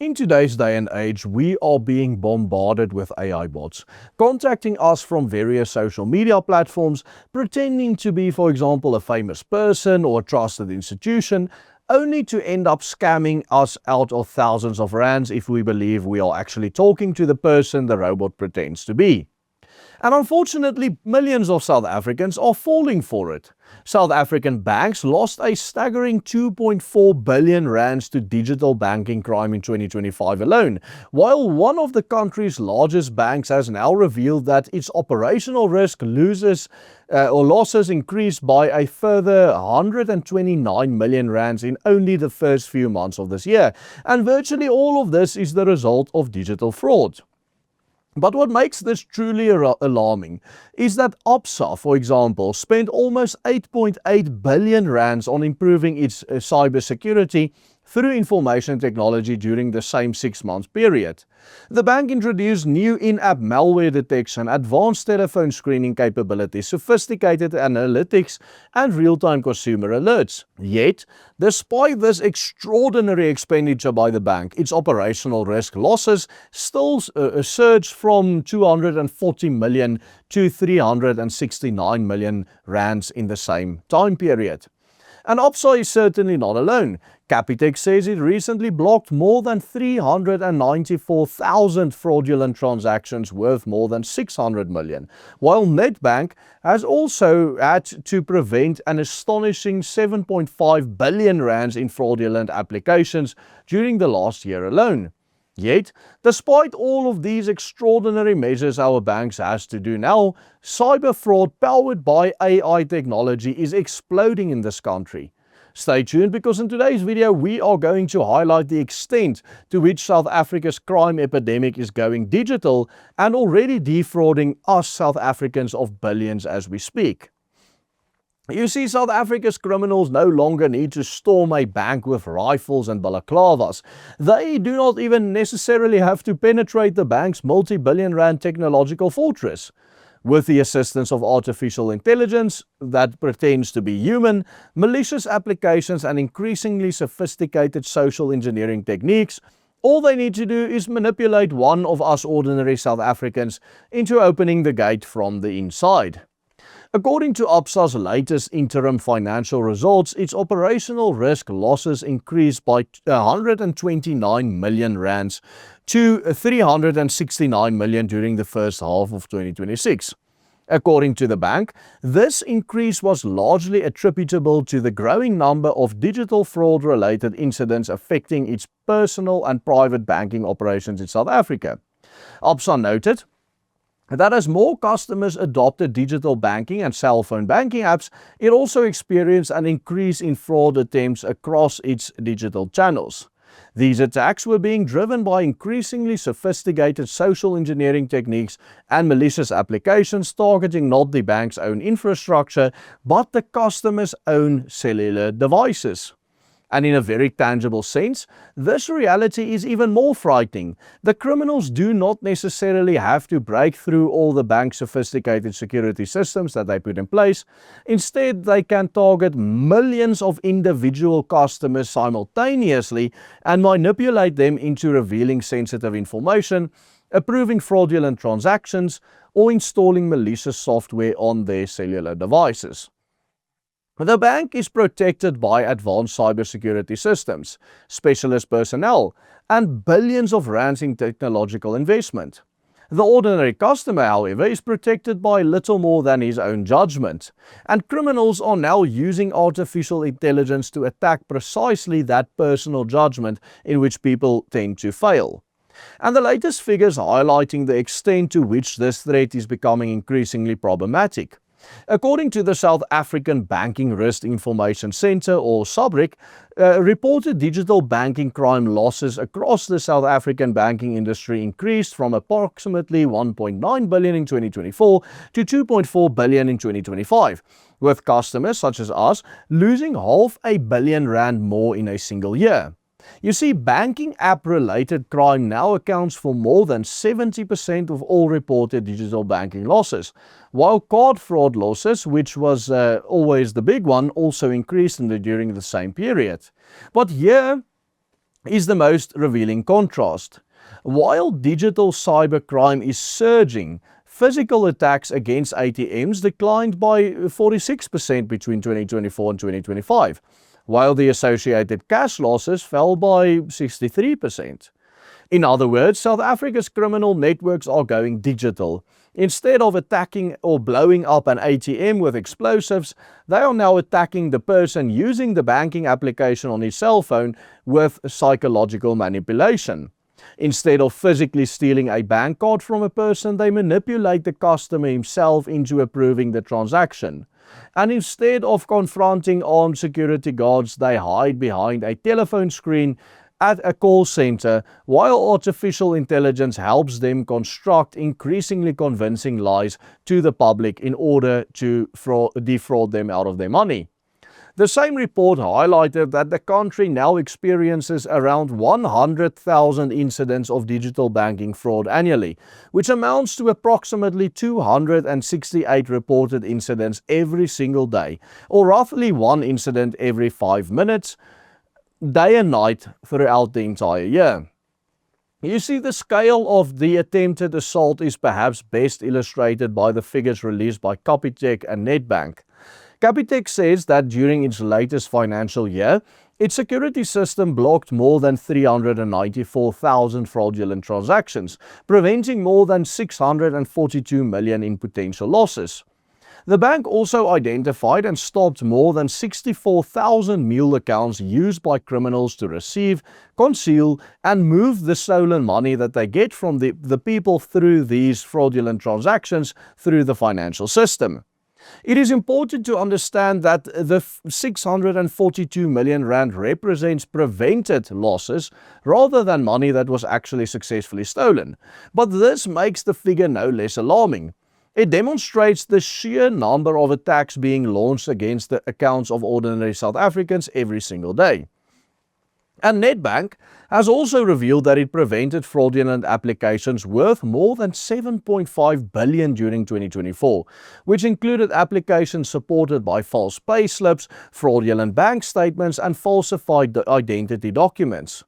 In today's day and age, we are being bombarded with AI bots, contacting us from various social media platforms, pretending to be, for example, a famous person or a trusted institution, only to end up scamming us out of thousands of rands if we believe we are actually talking to the person the robot pretends to be. And unfortunately, millions of South Africans are falling for it. South African banks lost a staggering 2.4 billion rands to digital banking crime in 2025 alone, while one of the country's largest banks has now revealed that its operational risk losses increased by a further 129 million rands in only the first few months of this year. And virtually all of this is the result of digital fraud. But what makes this truly alarming is that Absa, for example, spent almost 8.8 billion rands on improving its cybersecurity through information technology during the same 6-month period. The bank introduced new in-app malware detection, advanced telephone screening capabilities, sophisticated analytics, and real-time consumer alerts. Yet, despite this extraordinary expenditure by the bank, its operational risk losses still surged from 240 million to 369 million rands in the same time period. And Absa is certainly not alone. Capitec says it recently blocked more than 394,000 fraudulent transactions worth more than 600 million, while Nedbank has also had to prevent an astonishing 7.5 billion rands in fraudulent applications during the last year alone. Yet, despite all of these extraordinary measures our banks has to do now, cyber fraud powered by AI technology is exploding in this country. Stay tuned, because in today's video we are going to highlight the extent to which South Africa's crime epidemic is going digital and already defrauding us South Africans of billions as we speak. You see, South Africa's criminals no longer need to storm a bank with rifles and balaclavas. They do not even necessarily have to penetrate the bank's multi-billion rand technological fortress. With the assistance of artificial intelligence that pretends to be human, malicious applications, and increasingly sophisticated social engineering techniques, all they need to do is manipulate one of us ordinary South Africans into opening the gate from the inside. According to Absa's latest interim financial results, its operational risk losses increased by 129 million rands to 369 million during the first half of 2026. According to the bank, this increase was largely attributable to the growing number of digital fraud-related incidents affecting its personal and private banking operations in South Africa. Absa noted that as more customers adopted digital banking and cell phone banking apps, it also experienced an increase in fraud attempts across its digital channels. These attacks were being driven by increasingly sophisticated social engineering techniques and malicious applications targeting not the bank's own infrastructure, but the customer's own cellular devices. And in a very tangible sense, this reality is even more frightening. The criminals do not necessarily have to break through all the bank's sophisticated security systems that they put in place. Instead, they can target millions of individual customers simultaneously and manipulate them into revealing sensitive information, approving fraudulent transactions, or installing malicious software on their cellular devices. The bank is protected by advanced cybersecurity systems, specialist personnel, and billions of rands in technological investment. The ordinary customer, however, is protected by little more than his own judgment, and criminals are now using artificial intelligence to attack precisely that personal judgment in which people tend to fail. And the latest figures highlighting the extent to which this threat is becoming increasingly problematic. According to the South African Banking Risk Information Centre, or SABRIC, reported digital banking crime losses across the South African banking industry increased from approximately 1.9 billion in 2024 to 2.4 billion in 2025, with customers such as us losing R500 million more in a single year. You see, banking app-related crime now accounts for more than 70% of all reported digital banking losses, while card fraud losses, which was always the big one, also increased during the same period. But here is the most revealing contrast. While digital cybercrime is surging, physical attacks against ATMs declined by 46% between 2024 and 2025, while the associated cash losses fell by 63%. In other words, South Africa's criminal networks are going digital. Instead of attacking or blowing up an ATM with explosives, they are now attacking the person using the banking application on his cell phone with psychological manipulation. Instead of physically stealing a bank card from a person, they manipulate the customer himself into approving the transaction. And instead of confronting armed security guards, they hide behind a telephone screen at a call center, while artificial intelligence helps them construct increasingly convincing lies to the public in order to defraud them out of their money. The same report highlighted that the country now experiences around 100,000 incidents of digital banking fraud annually, which amounts to approximately 268 reported incidents every single day, or roughly one incident every 5 minutes, day and night throughout the entire year. You see, the scale of the attempted assault is perhaps best illustrated by the figures released by Capitec and Nedbank. Capitec says that during its latest financial year, its security system blocked more than 394,000 fraudulent transactions, preventing more than 642 million in potential losses. The bank also identified and stopped more than 64,000 mule accounts used by criminals to receive, conceal, and move the stolen money that they get from the people through these fraudulent transactions through the financial system. It is important to understand that the 642 million rand represents prevented losses rather than money that was actually successfully stolen. But this makes the figure no less alarming. It demonstrates the sheer number of attacks being launched against the accounts of ordinary South Africans every single day. And Nedbank has also revealed that it prevented fraudulent applications worth more than 7.5 billion during 2024, which included applications supported by false payslips, fraudulent bank statements, and falsified identity documents.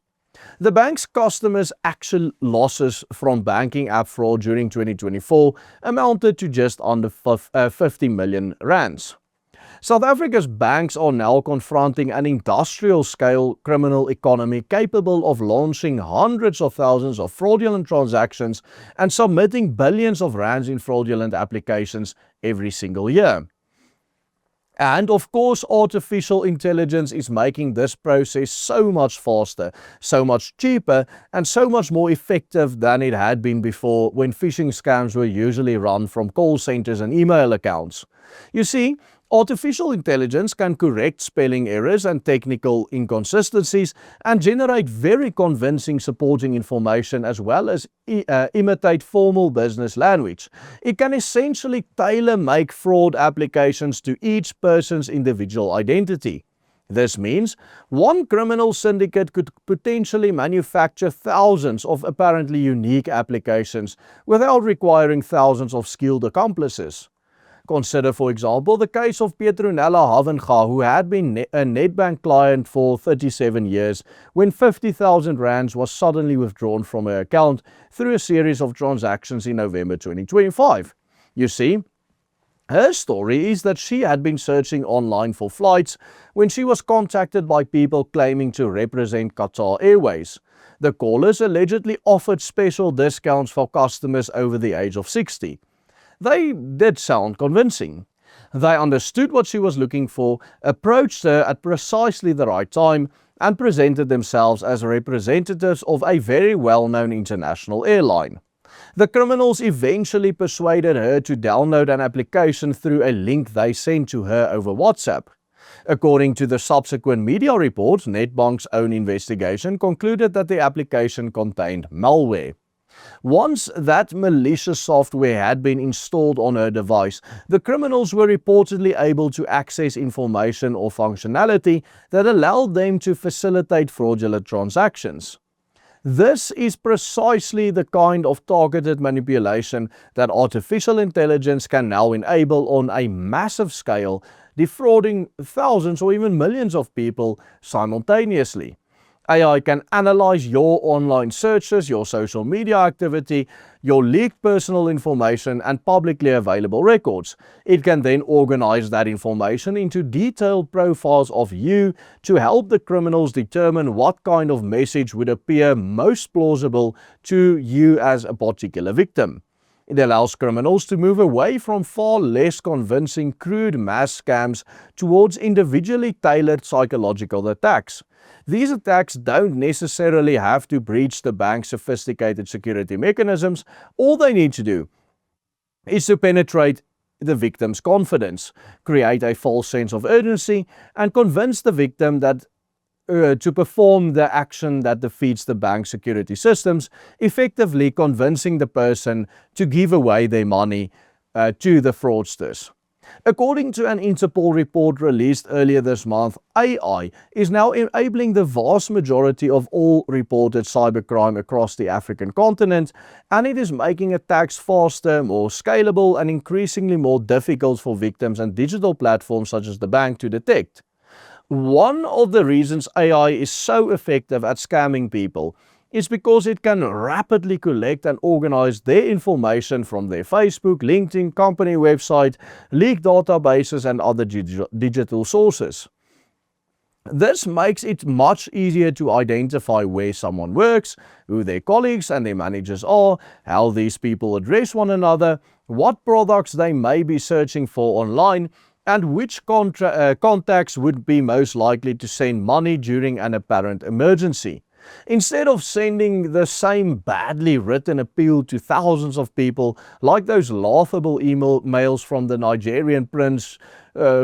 The bank's customers' actual losses from banking app fraud during 2024 amounted to just under 50 million rands. South Africa's banks are now confronting an industrial-scale criminal economy capable of launching hundreds of thousands of fraudulent transactions and submitting billions of rands in fraudulent applications every single year. And of course, artificial intelligence is making this process so much faster, so much cheaper, and so much more effective than it had been before, when phishing scams were usually run from call centers and email accounts. You see, artificial intelligence can correct spelling errors and technical inconsistencies and generate very convincing supporting information, as well as imitate formal business language. It can essentially tailor-make fraud applications to each person's individual identity. This means one criminal syndicate could potentially manufacture thousands of apparently unique applications without requiring thousands of skilled accomplices. Consider, for example, the case of Petronella Havenga, who had been a Nedbank client for 37 years when 50,000 rands was suddenly withdrawn from her account through a series of transactions in November 2025. You see, her story is that she had been searching online for flights when she was contacted by people claiming to represent Qatar Airways. The callers allegedly offered special discounts for customers over the age of 60. They did sound convincing. They understood what she was looking for, approached her at precisely the right time, and presented themselves as representatives of a very well-known international airline. The criminals eventually persuaded her to download an application through a link they sent to her over WhatsApp. According to the subsequent media reports, Nedbank's own investigation concluded that the application contained malware. Once that malicious software had been installed on her device, the criminals were reportedly able to access information or functionality that allowed them to facilitate fraudulent transactions. This is precisely the kind of targeted manipulation that artificial intelligence can now enable on a massive scale, defrauding thousands or even millions of people simultaneously. AI can analyze your online searches, your social media activity, your leaked personal information, and publicly available records. It can then organize that information into detailed profiles of you to help the criminals determine what kind of message would appear most plausible to you as a particular victim. It allows criminals to move away from far less convincing crude mass scams towards individually tailored psychological attacks. These attacks don't necessarily have to breach the bank's sophisticated security mechanisms. All they need to do is to penetrate the victim's confidence, create a false sense of urgency, and convince the victim that to perform the action that defeats the bank's security systems, effectively convincing the person to give away their money to the fraudsters. According to an Interpol report released earlier this month, AI is now enabling the vast majority of all reported cybercrime across the African continent, and it is making attacks faster, more scalable, and increasingly more difficult for victims and digital platforms such as the bank to detect. One of the reasons AI is so effective at scamming people is because it can rapidly collect and organize their information from their Facebook, LinkedIn, company website, leaked databases, and other digital sources. This makes it much easier to identify where someone works, who their colleagues and their managers are, how these people address one another, what products they may be searching for online, and which contacts would be most likely to send money during an apparent emergency. Instead of sending the same badly written appeal to thousands of people, like those laughable emails from the Nigerian prince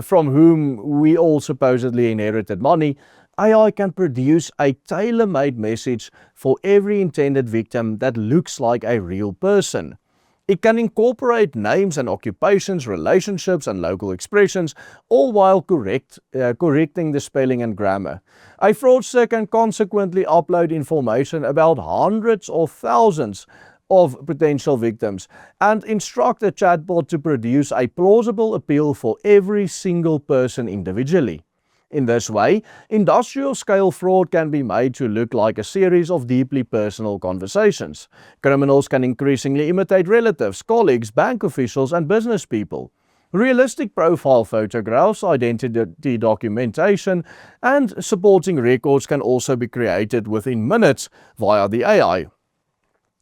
from whom we all supposedly inherited money, AI can produce a tailor-made message for every intended victim that looks like a real person. It can incorporate names and occupations, relationships and local expressions, all while correcting the spelling and grammar. A fraudster can consequently upload information about hundreds or thousands of potential victims and instruct a chatbot to produce a plausible appeal for every single person individually. In this way, industrial-scale fraud can be made to look like a series of deeply personal conversations. Criminals can increasingly imitate relatives, colleagues, bank officials, and business people. Realistic profile photographs, identity documentation, and supporting records can also be created within minutes via the AI.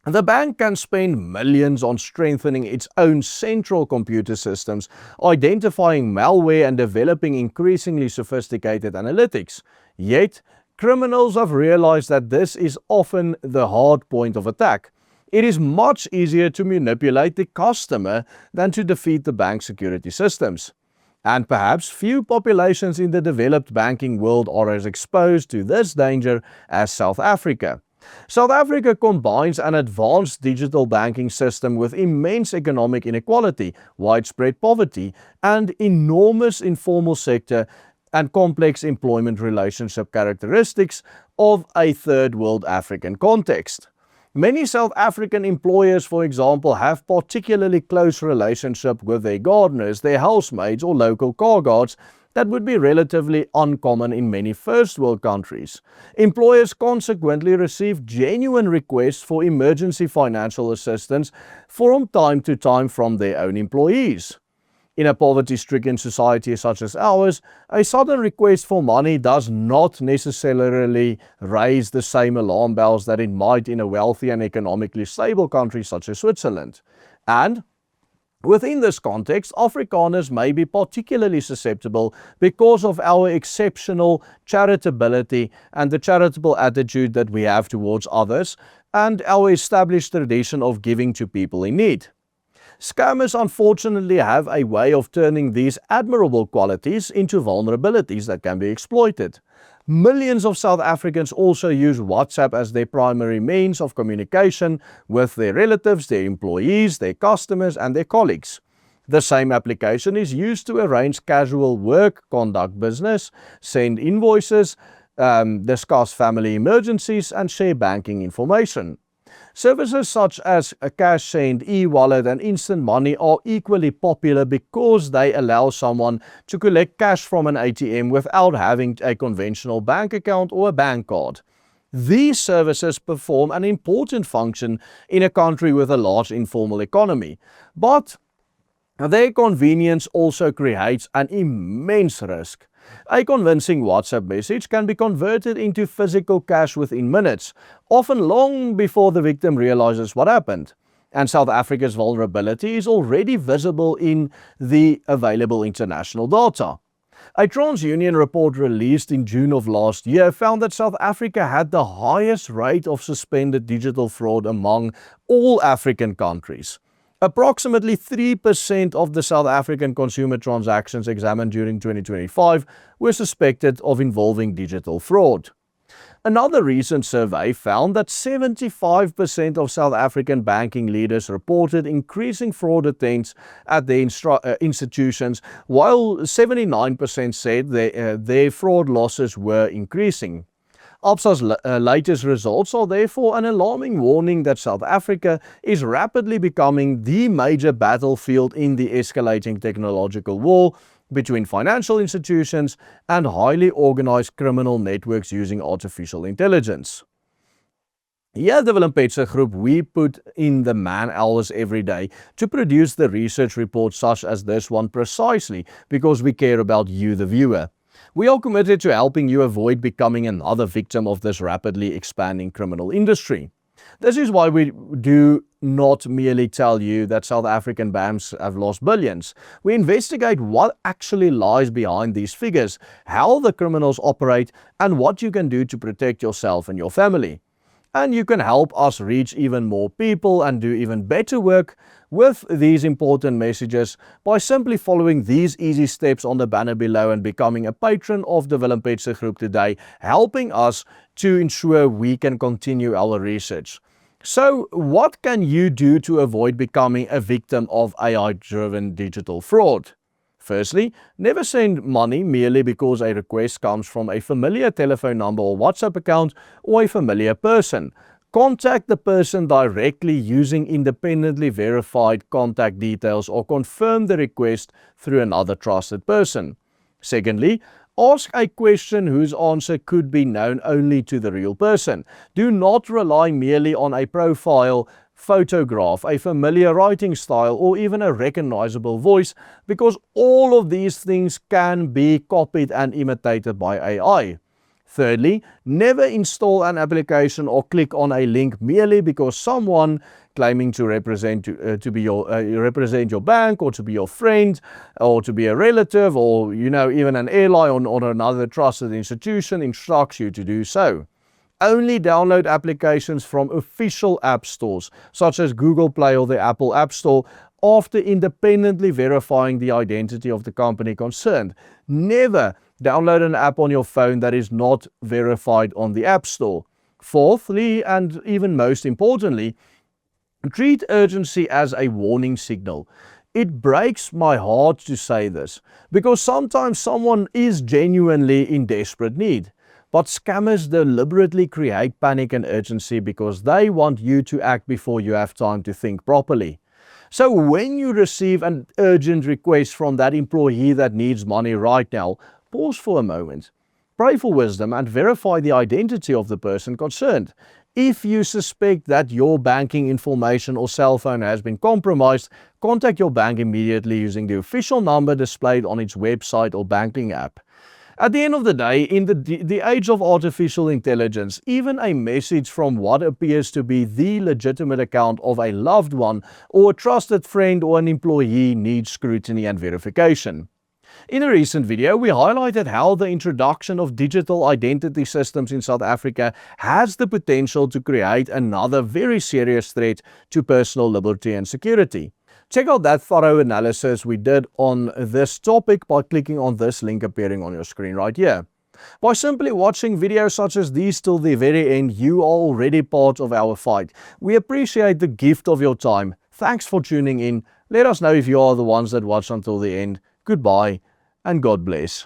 The bank can spend millions on strengthening its own central computer systems, identifying malware and developing increasingly sophisticated analytics. Yet, criminals have realized that this is often the hard point of attack. It is much easier to manipulate the customer than to defeat the bank's security systems. And perhaps few populations in the developed banking world are as exposed to this danger as South Africa. South Africa combines an advanced digital banking system with immense economic inequality, widespread poverty, and enormous informal sector and complex employment relationship characteristics of a third world African context. Many South African employers, for example, have particularly close relationship with their gardeners, their housemaids, or local car guards that would be relatively uncommon in many first world countries. Employers consequently receive genuine requests for emergency financial assistance from time to time from their own employees. In a poverty-stricken society such as ours, a sudden request for money does not necessarily raise the same alarm bells that it might in a wealthy and economically stable country such as Switzerland. And within this context, Afrikaners may be particularly susceptible because of our exceptional charitability and the charitable attitude that we have towards others, and our established tradition of giving to people in need. Scammers unfortunately have a way of turning these admirable qualities into vulnerabilities that can be exploited. Millions of South Africans also use WhatsApp as their primary means of communication with their relatives, their employees, their customers, and their colleagues. The same application is used to arrange casual work, conduct business, send invoices, discuss family emergencies, and share banking information. Services such as a cash send, e-wallet, and instant money are equally popular because they allow someone to collect cash from an ATM without having a conventional bank account or a bank card. These services perform an important function in a country with a large informal economy, but their convenience also creates an immense risk. A convincing WhatsApp message can be converted into physical cash within minutes, often long before the victim realizes what happened. And South Africa's vulnerability is already visible in the available international data. A TransUnion report released in June of last year found that South Africa had the highest rate of suspended digital fraud among all African countries. Approximately 3% of the South African consumer transactions examined during 2025 were suspected of involving digital fraud. Another recent survey found that 75% of South African banking leaders reported increasing fraud attempts at their institutions, while 79% said their fraud losses were increasing. Absa's latest results are therefore an alarming warning that South Africa is rapidly becoming the major battlefield in the escalating technological war between financial institutions and highly organized criminal networks using artificial intelligence. Here at the Willem Petzer Group, we put in the man hours every day to produce the research reports such as this one precisely because we care about you, the viewer. We are committed to helping you avoid becoming another victim of this rapidly expanding criminal industry. This is why we do not merely tell you that South African banks have lost billions. We investigate what actually lies behind these figures, how the criminals operate, and what you can do to protect yourself and your family. And you can help us reach even more people and do even better work with these important messages by simply following these easy steps on the banner below and becoming a patron of the Willem Petzer Group today, helping us to ensure we can continue our research. So, what can you do to avoid becoming a victim of AI-driven digital fraud? Firstly, never send money merely because a request comes from a familiar telephone number or WhatsApp account or a familiar person. Contact the person directly using independently verified contact details or confirm the request through another trusted person. Secondly, ask a question whose answer could be known only to the real person. Do not rely merely on a profile photograph, a familiar writing style, or even a recognizable voice, because all of these things can be copied and imitated by AI. Thirdly, never install an application or click on a link merely because someone claiming to represent your bank or to be your friend or to be a relative or even an airline or another trusted institution instructs you to do so. Only download applications from official app stores such as Google Play or the Apple App Store after independently verifying the identity of the company concerned. Never download an app on your phone that is not verified on the App Store. Fourthly, and even most importantly, treat urgency as a warning signal. It breaks my heart to say this because sometimes someone is genuinely in desperate need. But scammers deliberately create panic and urgency because they want you to act before you have time to think properly. So when you receive an urgent request from that employee that needs money right now, pause for a moment, pray for wisdom and verify the identity of the person concerned. If you suspect that your banking information or cell phone has been compromised, contact your bank immediately using the official number displayed on its website or banking app. At the end of the day, in the age of artificial intelligence, even a message from what appears to be the legitimate account of a loved one or a trusted friend or an employee needs scrutiny and verification. In a recent video, we highlighted how the introduction of digital identity systems in South Africa has the potential to create another very serious threat to personal liberty and security. Check out that thorough analysis we did on this topic by clicking on this link appearing on your screen right here. By simply watching videos such as these till the very end, you are already part of our fight. We appreciate the gift of your time. Thanks for tuning in. Let us know if you are the ones that watch until the end. Goodbye and God bless.